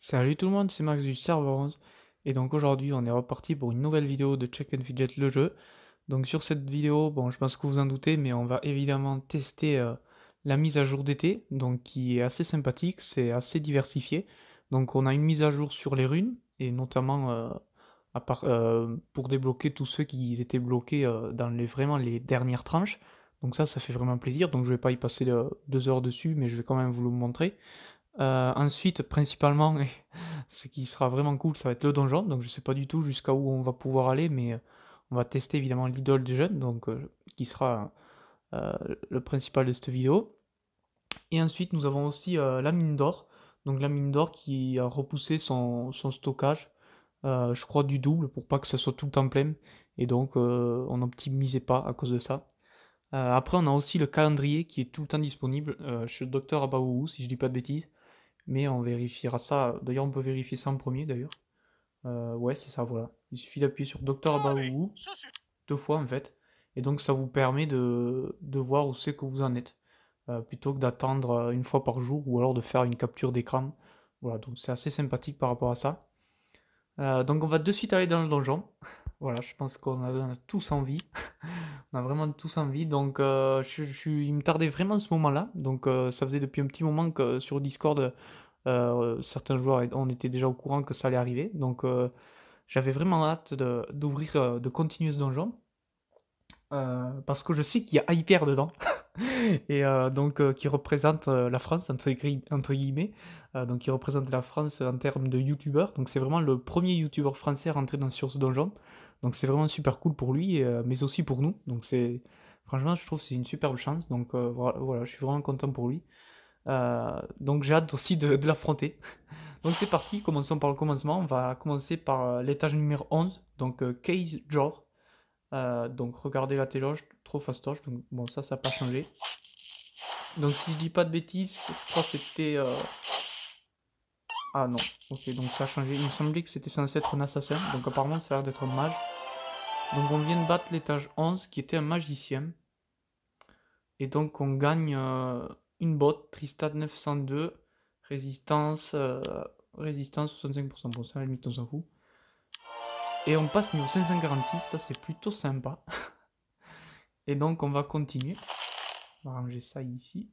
Salut tout le monde, c'est Max du serveur 11 et donc aujourd'hui on est reparti pour une nouvelle vidéo de Check and Fidget le jeu. Donc sur cette vidéo, bon je pense que vous en doutez, mais on va évidemment tester la mise à jour d'été, donc qui est assez sympathique, c'est assez diversifié. Donc on a une mise à jour sur les runes, et notamment pour débloquer tous ceux qui étaient bloqués dans vraiment les dernières tranches. Donc ça fait vraiment plaisir, donc je vais pas y passer 2 heures dessus, mais je vais quand même vous le montrer. Ensuite, principalement, et ce qui sera vraiment cool, ça va être le donjon. Donc je sais pas du tout jusqu'à où on va pouvoir aller, mais on va tester évidemment l'idole des jeunes, donc qui sera euh, le principal de cette vidéo. Et ensuite, nous avons aussi la mine d'or. Donc la mine d'or qui a repoussé son stockage, je crois du double, pour pas que ça soit tout le temps plein. Et donc on n'optimisait pas à cause de ça. Après, on a aussi le calendrier qui est tout le temps disponible chez le docteur Abaougou, si je dis pas de bêtises. Mais on vérifiera ça. D'ailleurs, on peut vérifier ça en premier, d'ailleurs. Ouais, c'est ça, voilà. Il suffit d'appuyer sur Docteur Allez, Abaougou, ça suffit. 2 fois en fait. Et donc, ça vous permet de voir où c'est que vous en êtes. Plutôt que d'attendre une fois par jour ou alors de faire une capture d'écran. Voilà, donc c'est assez sympathique par rapport à ça. Donc, on va de suite aller dans le donjon. Voilà, je pense qu'on a tous envie. On a vraiment tous envie. Donc, il me tardait vraiment ce moment-là. Donc, ça faisait depuis un petit moment que sur Discord, certains joueurs, on était déjà au courant que ça allait arriver. Donc, j'avais vraiment hâte d'ouvrir, de continuer ce donjon. Parce que je sais qu'il y a Hyper dedans. Et donc, qui représente la France, entre guillemets. Donc, qui représente la France en termes de youtubeur. Donc, c'est vraiment le premier youtubeur français à rentrer sur ce donjon. Donc, c'est vraiment super cool pour lui, mais aussi pour nous. Donc, franchement, je trouve que c'est une superbe chance. Donc, voilà, je suis vraiment content pour lui. Donc, j'ai hâte aussi de l'affronter. Donc, c'est parti, commençons par le commencement. On va commencer par l'étage numéro 11, donc Case Jor. Donc, regardez la téloge, trop fastoche. Donc, bon, ça n'a pas changé. Donc si je dis pas de bêtises, je crois que c'était... Ah non, ok, donc ça a changé. Il me semblait que c'était censé être un assassin, donc apparemment ça a l'air d'être un mage. Donc on vient de battre l'étage 11, qui était un magicien. Et donc on gagne une botte, Tristad 902, résistance, résistance 65%. Bon, ça à la limite on s'en fout. Et on passe niveau 546, ça c'est plutôt sympa. Et donc on va continuer. On va ranger ça ici.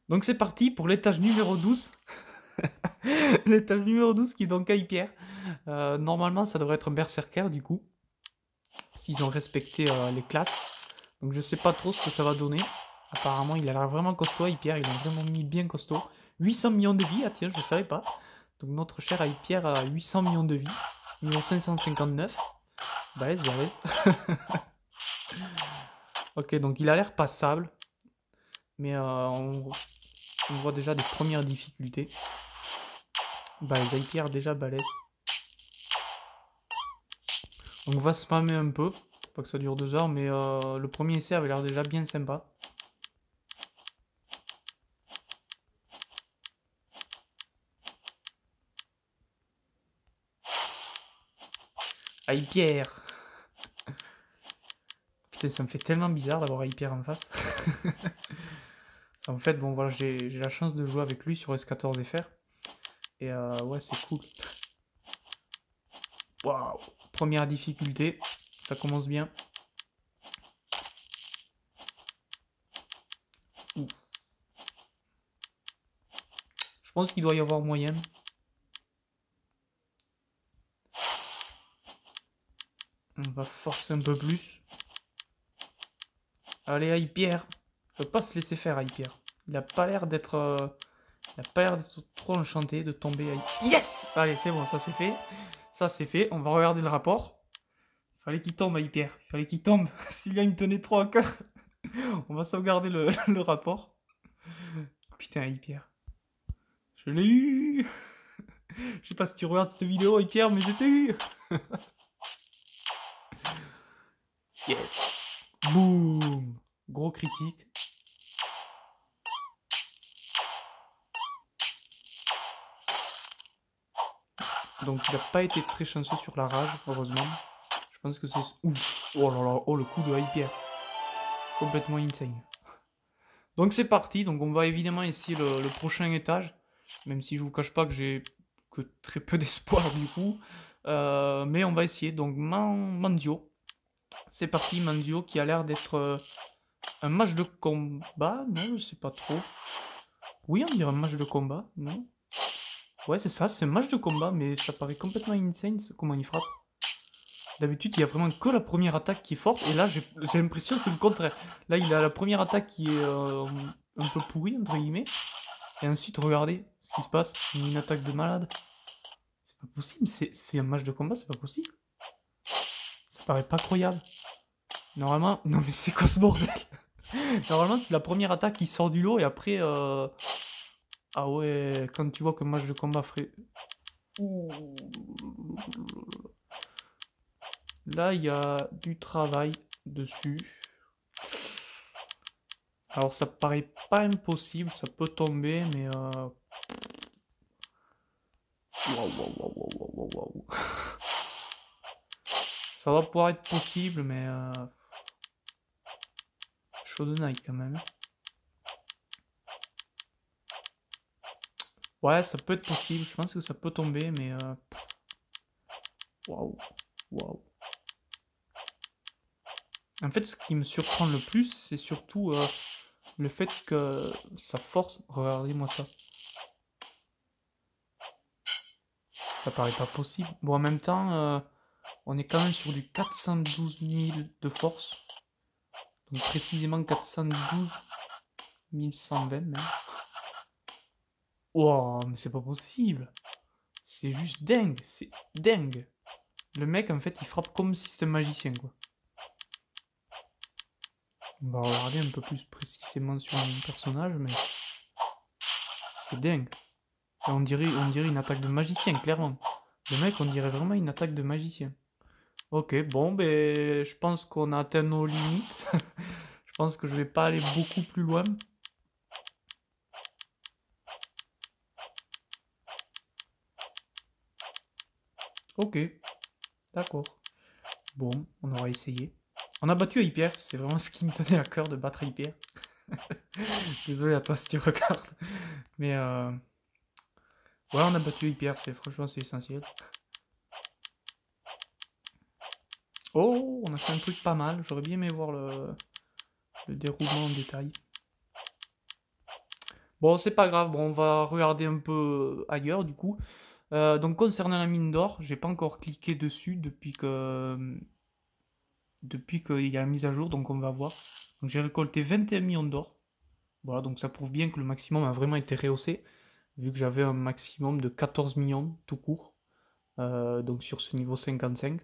Donc c'est parti pour l'étage numéro 12. L'étage numéro 12 qui est donc Hyper. Normalement, ça devrait être un berserker du coup, s'ils ont respecté les classes. Donc je sais pas trop ce que ça va donner. Apparemment, il a l'air vraiment costaud, Hyper. Il a vraiment mis bien costaud. 800 millions de vie, ah tiens, je savais pas. Donc notre cher Hyper a 800 millions de vie. Niveau 559. Balèze, balèze. Ok, donc il a l'air passable. Mais on voit déjà des premières difficultés. Balèze, Hyper déjà balèze. Donc on va spammer un peu. Pas que ça dure 2 heures, mais le premier essai avait l'air déjà bien sympa. Hyper. Putain, ça me fait tellement bizarre d'avoir Hyper en face. En fait, bon voilà, j'ai la chance de jouer avec lui sur S14 FR. Et ouais, c'est cool. Waouh. Première difficulté, ça commence bien. Ouh. Je pense qu'il doit y avoir moyen. On va forcer un peu plus. Allez, Hyper. Je peux pas se laisser faire, Hyper. Il a pas l'air d'être... il a pas l'air d'être trop enchanté de tomber. Yes. Allez, c'est bon, ça c'est fait. Ça c'est fait. On va regarder le rapport. Il fallait qu'il tombe, Hyper. Il fallait qu'il tombe. Celui-là, il me tenait trop à cœur. On va sauvegarder le rapport. Putain, Hyper. Je l'ai eu. Je sais pas si tu regardes cette vidéo, Hyper, mais je t'ai eu. Yes. Boum. Gros critique. Donc il n'a pas été très chanceux sur la rage, heureusement. Je pense que c'est... Ouf. Oh là là, oh le coup de Hyper. Complètement insane. Donc c'est parti, donc on va évidemment essayer le prochain étage, même si je vous cache pas que j'ai que très peu d'espoir du coup. Mais on va essayer, donc Mandio. C'est parti, Mandio qui a l'air d'être un match de combat, non je sais pas trop. Oui on dirait un match de combat, non? Ouais c'est ça, c'est un match de combat, mais ça paraît complètement insane comment il frappe. D'habitude, il y a vraiment que la première attaque qui est forte, et là, j'ai l'impression que c'est le contraire. Là, il a la première attaque qui est un peu pourrie, entre guillemets, et ensuite, regardez ce qui se passe. Une attaque de malade. C'est pas possible, c'est un match de combat, c'est pas possible. Ça paraît pas croyable. Normalement, non mais c'est quoi ce bordel? Normalement, c'est la première attaque qui sort du lot, et après, ah ouais, quand tu vois que match de combat ferait... Ouh. Là, il y a du travail dessus. Alors ça paraît pas impossible, ça peut tomber, mais waouh, waouh, waouh, waouh, waouh, waouh. Ça va pouvoir être possible, mais chaud de night quand même. Ouais, ça peut être possible, je pense que ça peut tomber, mais waouh, waouh. En fait, ce qui me surprend le plus, c'est surtout le fait que ça force. Regardez-moi ça. Ça paraît pas possible. Bon, en même temps, on est quand même sur du 412 000 de force. Donc précisément 412 1120 même. Wow, mais c'est pas possible. C'est juste dingue, c'est dingue. Le mec, en fait, il frappe comme si c'était un magicien, quoi. On va regarder un peu plus précisément sur mon personnage, mais c'est dingue. Et on dirait une attaque de magicien, clairement. Le mec, on dirait vraiment une attaque de magicien. Ok, bon, ben, je pense qu'on a atteint nos limites. Je pense que je vais pas aller beaucoup plus loin. Ok, d'accord. Bon, on aura essayé. On a battu Hyper, c'est vraiment ce qui me tenait à cœur de battre Hyper. Désolé à toi si tu regardes. Mais ouais, on a battu Hyper, franchement c'est essentiel. Oh, on a fait un truc pas mal. J'aurais bien aimé voir le déroulement en détail. Bon, c'est pas grave. Bon, on va regarder un peu ailleurs du coup. Donc concernant la mine d'or, j'ai pas encore cliqué dessus depuis qu'il y a la mise à jour, donc on va voir. Donc j'ai récolté 21 millions d'or. Voilà, donc ça prouve bien que le maximum a vraiment été rehaussé, vu que j'avais un maximum de 14 millions tout court, donc sur ce niveau 55.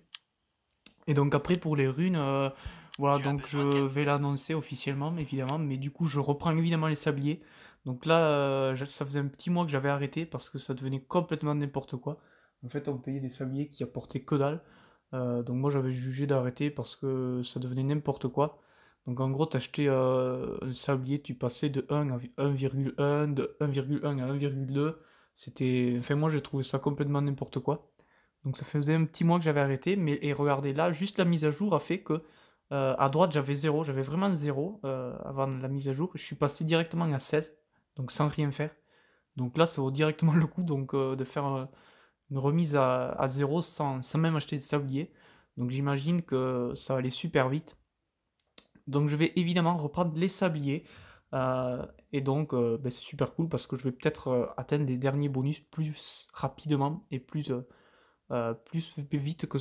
Et donc après pour les runes, voilà, donc je vais l'annoncer officiellement, évidemment, mais du coup je reprends évidemment les sabliers. Donc là, ça faisait un petit mois que j'avais arrêté parce que ça devenait complètement n'importe quoi. En fait, on payait des sabliers qui apportaient que dalle. Donc moi j'avais jugé d'arrêter parce que ça devenait n'importe quoi. Donc en gros, t'achetais un sablier, tu passais de 1 à 1,1, de 1,1 à 1,2. C'était... Enfin moi j'ai trouvé ça complètement n'importe quoi. Donc ça faisait un petit mois que j'avais arrêté, mais et regardez là, juste la mise à jour a fait que à droite j'avais 0, j'avais vraiment 0 avant la mise à jour. Je suis passé directement à 16, donc sans rien faire. Donc là ça vaut directement le coup donc, de faire une remise à 0 sans même acheter de sablier. Donc j'imagine que ça va aller super vite. Donc je vais évidemment reprendre les sabliers. Et donc ben, c'est super cool parce que je vais peut-être atteindre les derniers bonus plus rapidement et plus vite que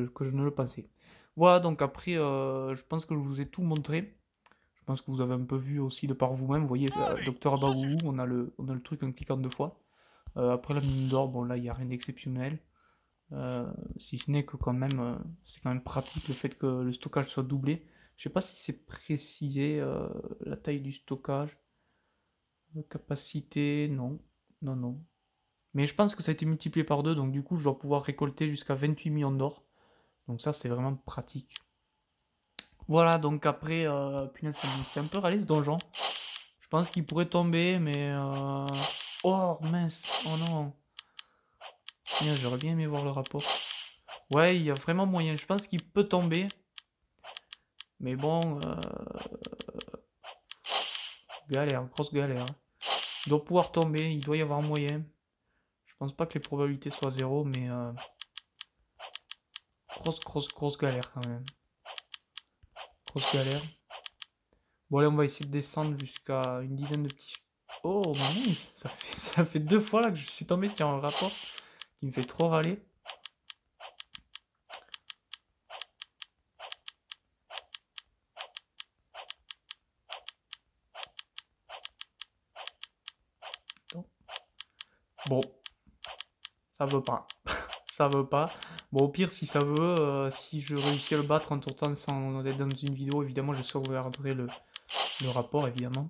que je ne le pensais. Voilà, donc après, je pense que je vous ai tout montré. Je pense que vous avez un peu vu aussi de par vous-même. Vous voyez, Docteur Abaoulou, on a le truc en cliquant deux fois. Après la mine d'or, bon là, il n'y a rien d'exceptionnel. Si ce n'est que quand même, c'est quand même pratique le fait que le stockage soit doublé. Je sais pas si c'est précisé, la taille du stockage. Capacité, non. Non, non. Mais je pense que ça a été multiplié par 2, donc du coup je dois pouvoir récolter jusqu'à 28 millions d'or. Donc ça c'est vraiment pratique. Voilà, donc après, punaise, ça me fait un peu râler ce donjon. Je pense qu'il pourrait tomber, mais... Oh mince, oh non. Punaise, j'aurais bien aimé voir le rapport. Ouais, il y a vraiment moyen, je pense qu'il peut tomber. Mais bon, galère, grosse galère. Il doit pouvoir tomber, il doit y avoir moyen. Je pense pas que les probabilités soient zéro, mais grosse galère quand même. Grosse galère. Bon allez, on va essayer de descendre jusqu'à une dizaine de petits... Oh mince, ça fait 2 fois là que je suis tombé sur un rapport qui me fait trop râler. Bon, ça veut pas. Ça veut pas. Bon, au pire, si ça veut, si je réussis à le battre en temps sans être dans une vidéo, évidemment, je sauvegarderai le rapport, évidemment.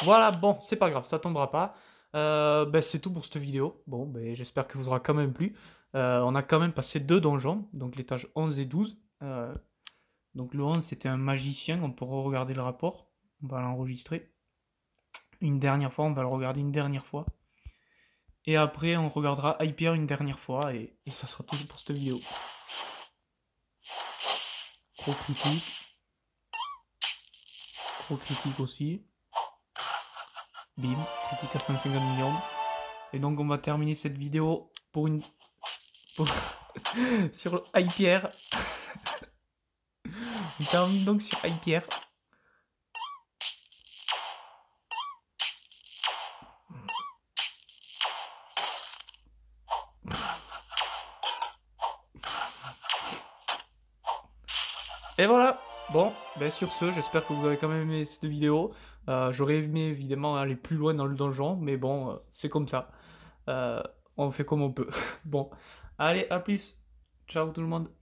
Voilà, bon, c'est pas grave, ça tombera pas. Ben, c'est tout pour cette vidéo. Bon, ben, j'espère que vous aura quand même plu. On a quand même passé 2 donjons, donc l'étage 11 et 12. Donc le 11, c'était un magicien, on peut re-regarder le rapport. On va l'enregistrer une dernière fois, on va le regarder une dernière fois. Et après, on regardera Hyper une dernière fois, et ça sera tout pour cette vidéo. Gros critique. Gros critique aussi. Bim, critique à 150 millions. Et donc on va terminer cette vidéo pour une... sur Hyper. On termine donc sur Hyper. Et voilà. Bon, ben sur ce, j'espère que vous avez quand même aimé cette vidéo. J'aurais aimé évidemment aller plus loin dans le donjon, mais bon, c'est comme ça. On fait comme on peut. Bon, allez, à plus. Ciao tout le monde.